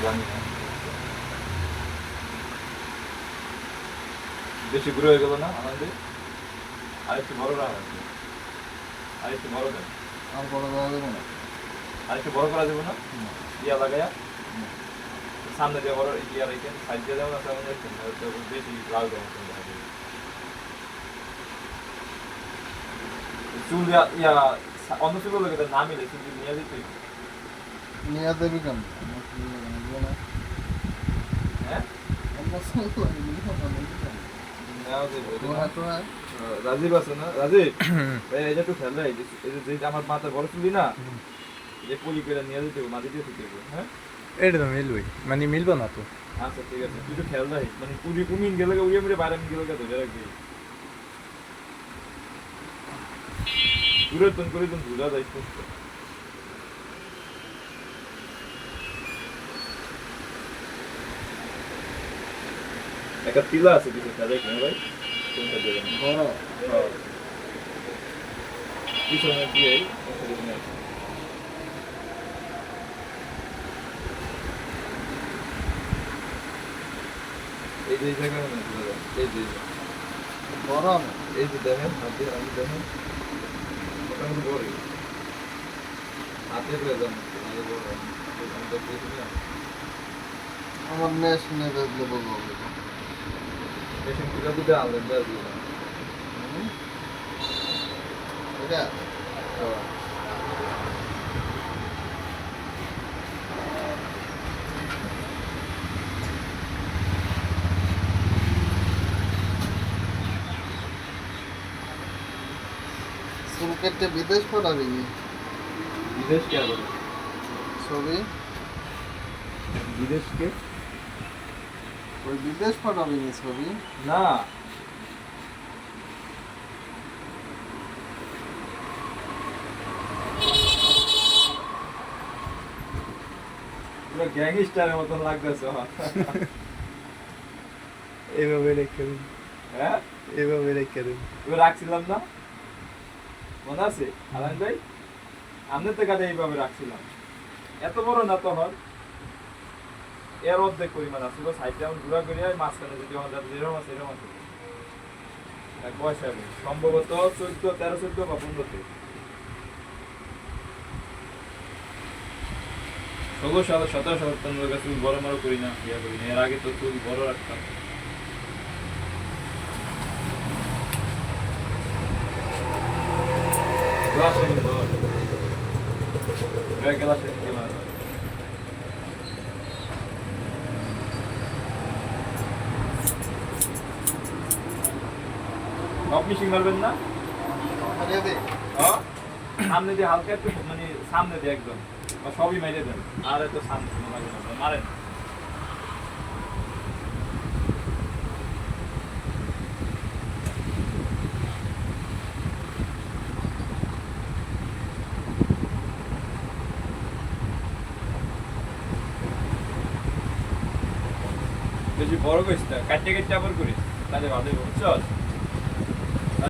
জানি না বেশি ঘুরে হয়ে গেল না আমাদের আরেকটু বড় রাখা আছে আরেকটু বড় দেন আর বড় করা যাবে না আরেকটু বড় করা যাবে না ইয়া লাগাইয়া সামনে দিয়ে বড় ইয়া রেখে সাইড দিয়ে দেওয়া আছে আমাদের বেশি লাল দেওয়া চুল ইয়া অন্য চুল লাগে না মিলে চুল নিয়ে দিতে নিয়ে দেবে কেন হ্যাঁ রাজীব আছে না রাজীব এটা একটু খেয়াল রাখ যে আমার মাথার বড় চুলি না যে পলি করে নিয়ে যেতে মাটি দিয়ে দিতে হ্যাঁ এটা তো মিলবে মানে মিলবে না তো আচ্ছা ঠিক আছে তুই তো খেয়াল রাখিস মানে পুরি কুমিন গেলে উড়িয়ে মুড়ে বাইরে গেলে ধরে রাখবি দূরে তন করে ধুলা যাই একটা তিলা আছে কিছু খেয়াল রাখি ভাই কোনটা দেবেন বড় পিছনে দিয়ে এই যে জায়গায় এই যে বড় এই যে দেখেন হাতে আমি দেখেন মোটামুটি বড়ই হাতে করে দেন আমার নেশ নিয়ে দেখলে বলবো মেশিন পুজো দিতে আনলেন দেড় দিন এটা সুরকেটে বিদেশ পাঠাবি বিদেশ কে আবার ছবি বিদেশকে ওই বিদেশ পাঠাবি ছবি না পুরো গ্যাংস্টারের মতন লাগতেছে এইভাবে রেখে দিন হ্যাঁ এইভাবে রেখে দিন এবার রাখছিলাম না মনে আছে আলান ভাই আমাদের তো কাছে এইভাবে রাখছিলাম এত বড় না তখন এর অর্ধেক পরিমাণ আছে সাইডে আমি ঘুরা করে মাঝখানে যদি আমাদের যেরকম আছে এরকম আছে এক বয়স হবে সম্ভবত 13-14 বা 15-তে 16 সালে 17 সালে তোমরা কাছে বড় বড় করি না ইয়া করি না এর আগে তো চুল বড় রাখতাম গ্লাস এনে দাও গ্লাস এনে দিলাম আপনি সিং মারবেন না সামনে দিয়ে হালকা একটু মানে সামনে দিয়ে একদম সবই মেরে দেন আর এত সামনে মারেন বেশি বড় করিস না কাটতে কাটতে আবার করিস তাহলে ভালো বুঝছস